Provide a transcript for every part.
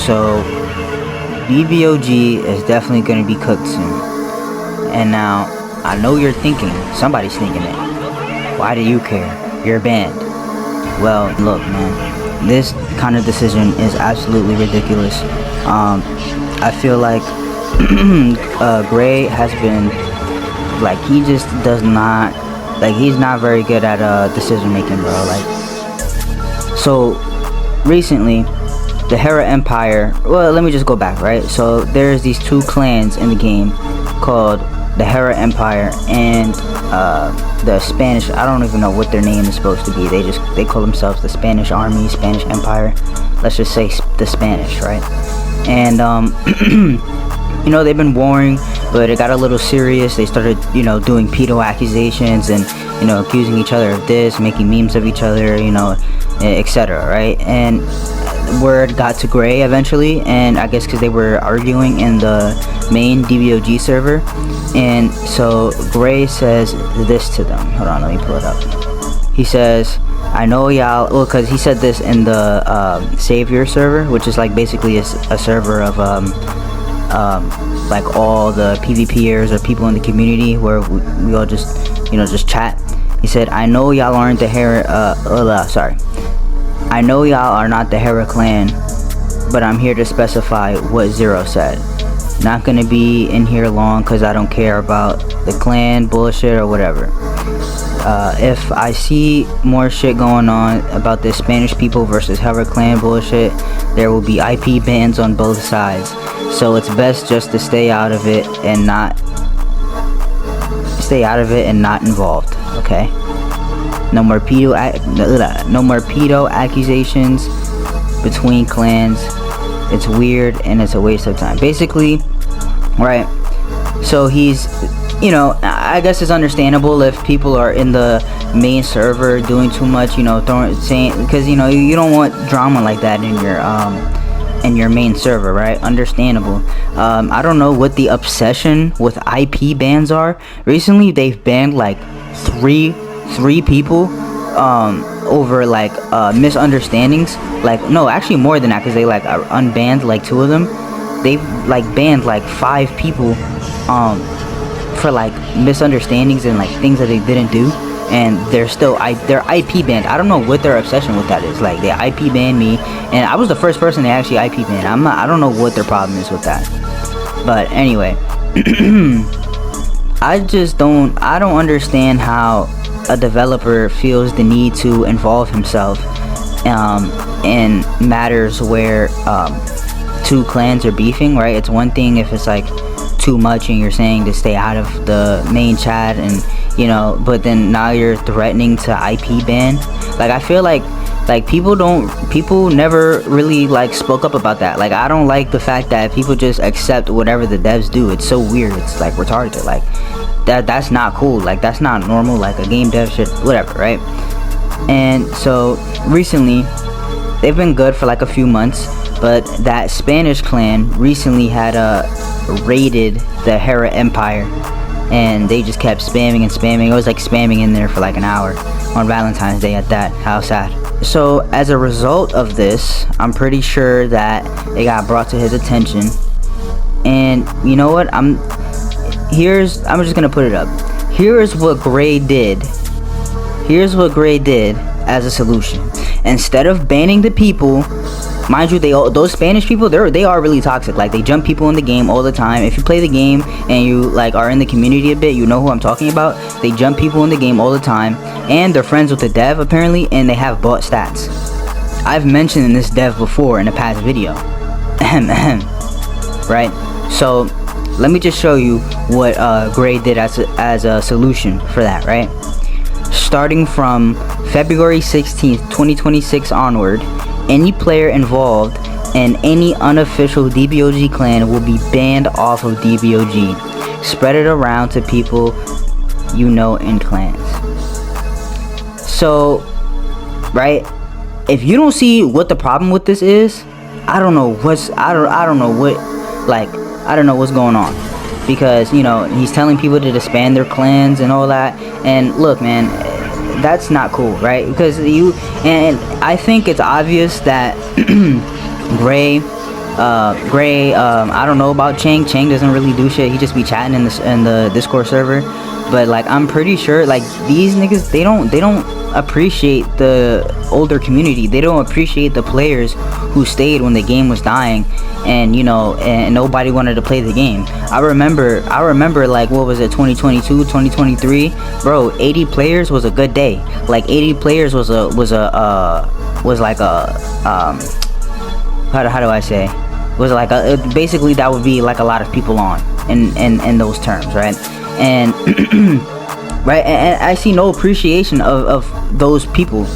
So DBOG is definitely going to be cooked soon. And now, I know you're thinking, somebody's thinking it. Why do you care? You're banned. Well, look, man, this kind of decision is absolutely ridiculous. I feel like Gray has been, like, he just does not, like, he's not very good at decision making, bro. Like, so recently, the Hera Empire, well, let me just go back, right? So there's these two clans in the game called the Hera Empire and the Spanish, I don't even know what their name is supposed to be. They call themselves the Spanish Army, Spanish Empire. Let's just say the Spanish, right? And you know, they've been warring, but it got a little serious. They started, you know, doing pedo accusations and, you know, accusing each other of this, making memes of each other, you know, etc., right? And word got to Gray eventually, and I guess because they were arguing in the main DBOG server, and so Gray says this to them. Hold on, let me pull it up. He says, I know y'all, well, because he said this in the Savior server, which is like basically a server of like all the PvPers or people in the community where we all just, you know, just chat. He said, I know y'all aren't the Hera, I know y'all are not the Hera clan, but I'm here to specify what Zero said. Not gonna be in here long because I don't care about the clan bullshit or whatever. If I see more shit going on about this Spanish people versus Hera clan bullshit, there will be IP bans on both sides. So it's best just to stay out of it and not involved, okay? No more pedo accusations between clans. It's weird and it's a waste of time. Basically, right? So he's, you know, I guess it's understandable if people are in the main server doing too much, you know, saying, because, you know, you don't want drama like that in your main server, right? Understandable. I don't know what the obsession with IP bans are. Recently, they've banned like three people over like misunderstandings. Like, no, actually more than that, because they like unbanned like 2 of them. They've like banned like 5 people for like misunderstandings and like things that they didn't do, and they're still they're IP banned. I don't know what their obsession with that is. Like, they IP banned me, and I was the first person they actually IP banned. I don't know what their problem is with that. But anyway, I don't understand how a developer feels the need to involve himself in matters where 2 clans are beefing, right? It's one thing if it's like too much and you're saying to stay out of the main chat, and, you know, but then now you're threatening to IP ban. Like, I feel like people never really like spoke up about that. Like, I don't like the fact that people just accept whatever the devs do. It's so weird. It's like retarded. Like, that's not cool. Like, that's not normal. Like, a game dev shit, whatever, right? And so recently they've been good for like a few months, but that Spanish clan recently had raided the Hera Empire, and they just kept spamming and spamming. It was like spamming in there for like an hour on Valentine's Day at that. How sad. So as a result of this, I'm pretty sure that it got brought to his attention, and you know what, I'm just gonna put it up. Here's what Gray did as a solution. Instead of banning the people, mind you, those Spanish people, they are really toxic. Like, they jump people in the game all the time. If you play the game and you like are in the community a bit, you know who I'm talking about. They jump people in the game all the time, and they're friends with the dev apparently, and they have bought stats. I've mentioned this dev before in a past video. Right? So let me just show you what Gray did as a solution for that, right? Starting from February 16th, 2026 onward, any player involved in any unofficial DBOG clan will be banned off of DBOG. Spread it around to people you know in clans. So, right, if you don't see what the problem with this is, I don't know what's going on. Because, you know, he's telling people to disband their clans and all that. And look, man, that's not cool, right? Because and I think it's obvious that Gray Gray, I don't know about Chang. Chang doesn't really do shit. He just be chatting in the Discord server. But like, I'm pretty sure like these niggas, they don't appreciate the older community. They don't appreciate the players who stayed when the game was dying, and you know, and nobody wanted to play the game. I remember like, what was it, 2022, 2023, bro, 80 players was a good day. Like 80 players was like a how do I say, was like basically that would be like a lot of people on in those terms, right? And right, and I see no appreciation of those people.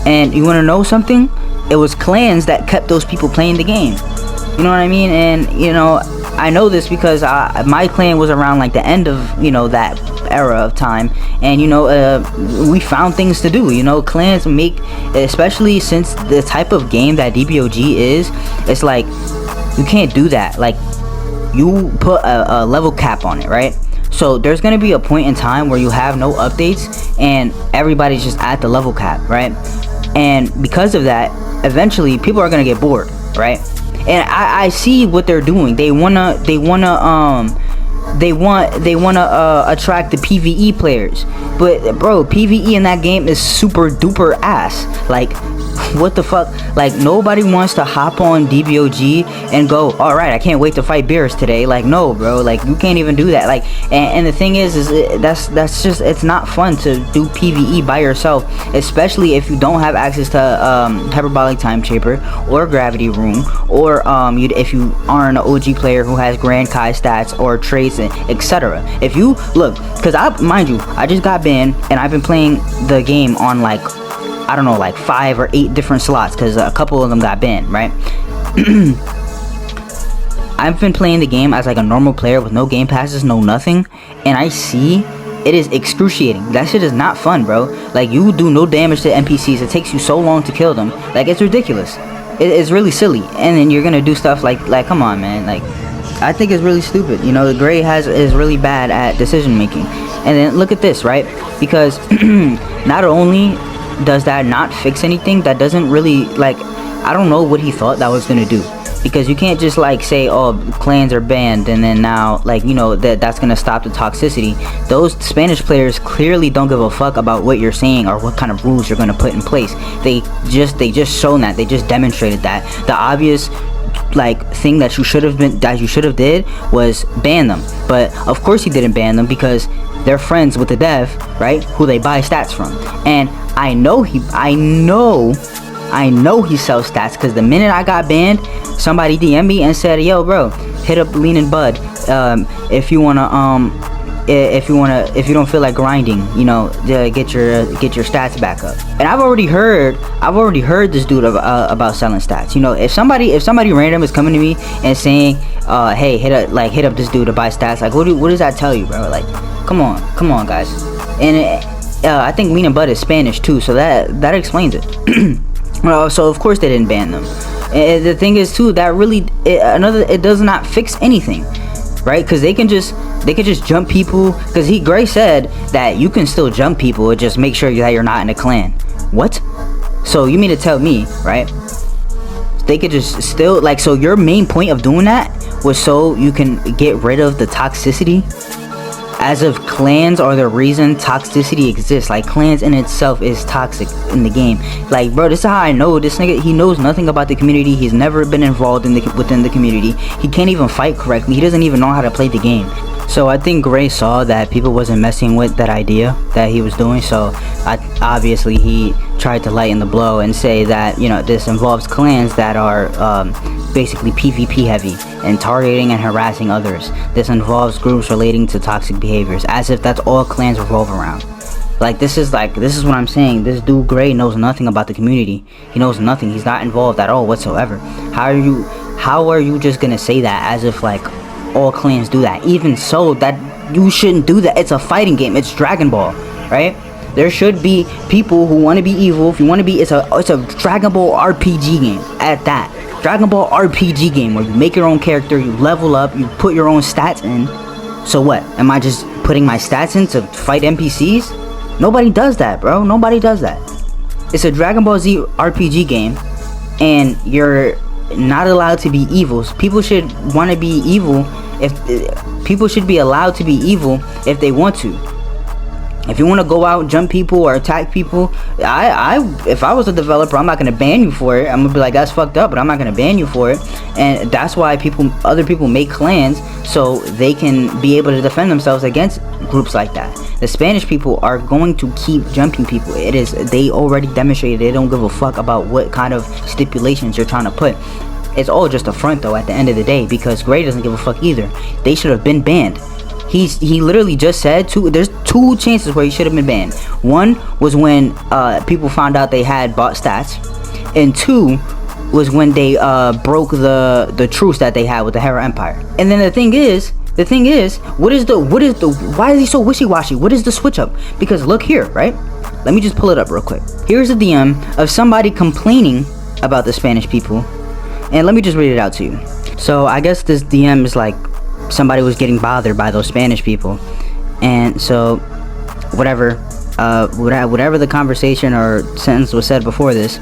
And you want to know something? It was clans that kept those people playing the game. You know what I mean? And you know, I know this because my clan was around like the end of, you know, that era of time, and you know, we found things to do. You know, clans make, especially since the type of game that DBOG is, it's like you can't do that. Like, you put a level cap on it, right? So there's gonna be a point in time where you have no updates and everybody's just at the level cap, right? And because of that, eventually people are gonna get bored, right? And I see what they're doing. They wanna attract the PvE players, but bro, PvE in that game is super duper ass. Like, what the fuck? Like, nobody wants to hop on DBOG and go, all right, I can't wait to fight bears today. Like, no, bro, like, you can't even do that. Like, and the thing is that's just, it's not fun to do PvE by yourself, especially if you don't have access to hyperbolic time chamber or gravity room, or if you are an OG player who has Grand Kai stats or traits, etc. If you look, because mind you, I just got banned and I've been playing the game on like, I don't know, like 5 or 8 different slots, because a couple of them got banned, right? I've been playing the game as like a normal player with no game passes, no nothing, and I see it is excruciating. That shit is not fun, bro. Like, you do no damage to NPCs. It takes you so long to kill them. Like, it's ridiculous. It's really silly. And then you're gonna do stuff like come on, man. Like, I think it's really stupid. You know, the Gray is really bad at decision making. And then look at this, right? Because not only does that not fix anything, that doesn't really, like, I don't know what he thought that was gonna do, because you can't just like say, oh, clans are banned, and then now, like, you know, that's gonna stop the toxicity. Those Spanish players clearly don't give a fuck about what you're saying or what kind of rules you're gonna put in place. They just shown that, they just demonstrated that. The obvious like thing that you should have did was ban them, but of course he didn't ban them because they're friends with the dev, right, who they buy stats from. And I know he sells stats, because the minute I got banned, somebody DM'd me and said, yo bro, hit up Lean and Bud if you don't feel like grinding, you know, get your stats back up. And I've already heard this dude about selling stats. You know, if somebody random is coming to me and saying, hey, hit up this dude to buy stats, like, what does that tell you, bro? Like, come on guys. And I think Lean and Bud is Spanish too, so that explains it. Well, so of course they didn't ban them. And the thing is too, that really it does not fix anything, right? Because they can just jump people. Because Gray said that you can still jump people, and just make sure that you're not in a clan. What? So you mean to tell me, right, they could just still, like, so your main point of doing that was so you can get rid of the toxicity? As if clans are the reason toxicity exists. Like, clans in itself is toxic in the game. Like, bro, this is how I know this nigga, he knows nothing about the community. He's never been involved within the community. He can't even fight correctly. He doesn't even know how to play the game. So I think Gray saw that people wasn't messing with that idea that he was doing, so obviously he tried to lighten the blow and say that, you know, this involves clans that are basically PvP heavy and targeting and harassing others. This involves groups relating to toxic behaviors, as if that's all clans revolve around. Like, this is what I'm saying. This dude Gray knows nothing about the community. He knows nothing. He's not involved at all whatsoever. How are you just gonna say that as if like all clans do that? Even so, that you shouldn't do that. It's a fighting game. It's Dragon Ball, right? There should be people who want to be evil. If you want to be, it's a Dragon Ball RPG game at that. Dragon Ball RPG game where you make your own character, you level up, you put your own stats in. So what? Am I just putting my stats in to fight NPCs? Nobody does that, bro. Nobody does that. It's a Dragon Ball Z RPG game, and you're not allowed to be evil. People should want to be evil. If people should be allowed to be evil if they want to. If you want to go out, jump people or attack people, if I was a developer, I'm not gonna ban you for it. I'm gonna be like, that's fucked up, but I'm not gonna ban you for it. And that's why other people make clans, so they can be able to defend themselves against groups like that. The Spanish people are going to keep jumping people. They already demonstrated they don't give a fuck about what kind of stipulations you're trying to put. It's all just a front though at the end of the day, because Gray doesn't give a fuck either. They should have been banned. He literally just said there's two chances where he should have been banned. One was when people found out they had bot stats, and two was when they broke the truce that they had with the Hera Empire. And then the thing is, why is he so wishy-washy? What is the switch up? Because look here, right? Let me just pull it up real quick. Here's a DM of somebody complaining about the Spanish people, and let me just read it out to you. So I guess this DM is like, somebody was getting bothered by those Spanish people, and so whatever the conversation or sentence was said before this,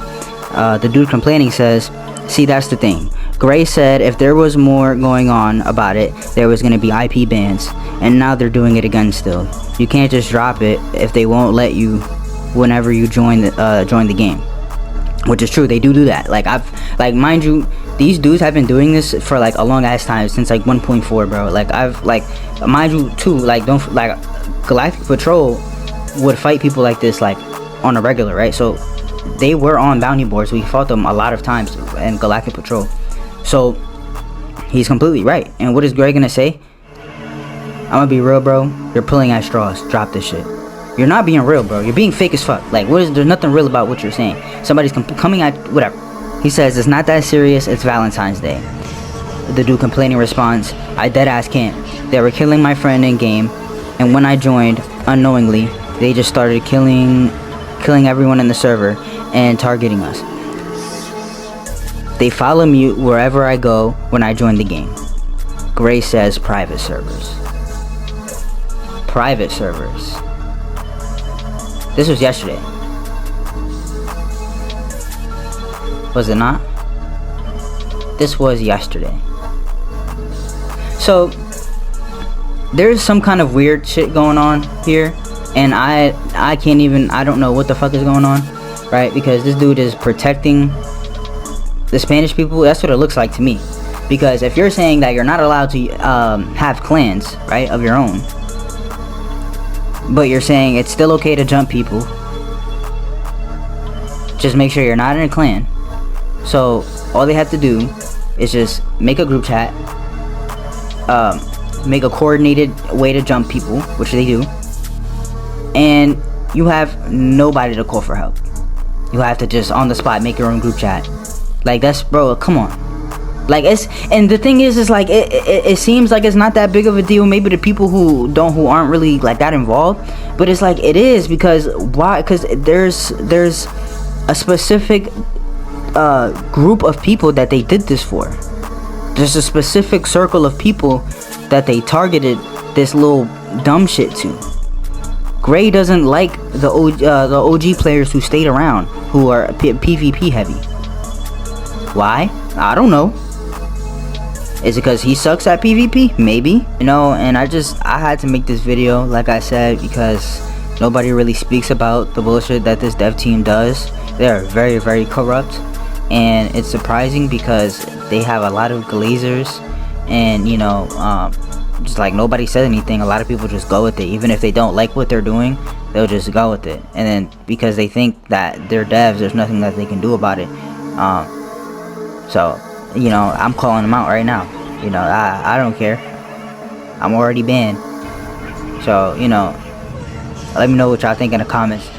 the dude complaining says, see, that's the thing. Gray said if there was more going on about it, there was going to be IP bans, and now they're doing it again still. You can't just drop it if they won't let you whenever you join the game, which is true. They do that. Like mind you, these dudes have been doing this for like a long ass time, since like 1.4, bro. Like mind you too, Galactic Patrol would fight people like this like on a regular, right? So they were on bounty boards. We fought them a lot of times in Galactic Patrol. So he's completely right. And what is Greg gonna say? I'm gonna be real, bro. You're pulling at straws. Drop this shit. You're not being real, bro. You're being fake as fuck. Like, there's nothing real about what you're saying. Somebody's coming at whatever. He says, it's not that serious, it's Valentine's Day. The dude complaining responds, I deadass can't. They were killing my friend in game, and when I joined, unknowingly, they just started killing everyone in the server and targeting us. They follow me wherever I go when I join the game. Gray says private servers. Private servers. This was yesterday. Was it not? This was yesterday. So there's some kind of weird shit going on here, and I don't know what the fuck is going on, right? Because this dude is protecting the Spanish people. That's what it looks like to me. Because if you're saying that you're not allowed to have clans, right, of your own, but you're saying it's still okay to jump people, just make sure you're not in a clan. So all they have to do is just make a group chat, make a coordinated way to jump people, which they do, and you have nobody to call for help. You have to just on the spot make your own group chat. Like, that's, bro, come on. Like, and the thing is like it seems like it's not that big of a deal, maybe to people who aren't really like that involved, but it's like it is. Because why? Because there's a specific group of people that they did this for. There's a specific circle of people that they targeted this little dumb shit to. Gray doesn't like the OG players who stayed around, who are PvP heavy. Why? I don't know. Is it because he sucks at PvP? Maybe. You know, and I had to make this video, like I said, because nobody really speaks about the bullshit that this dev team does. They are very, very corrupt. And it's surprising because they have a lot of glazers, and you know, just like nobody says anything. A lot of people just go with it, even if they don't like what they're doing, they'll just go with it. And then because they think that they're devs, there's nothing that they can do about it. So you know, I'm calling them out right now. You know, I don't care. I'm already banned. So you know, let me know what y'all think in the comments.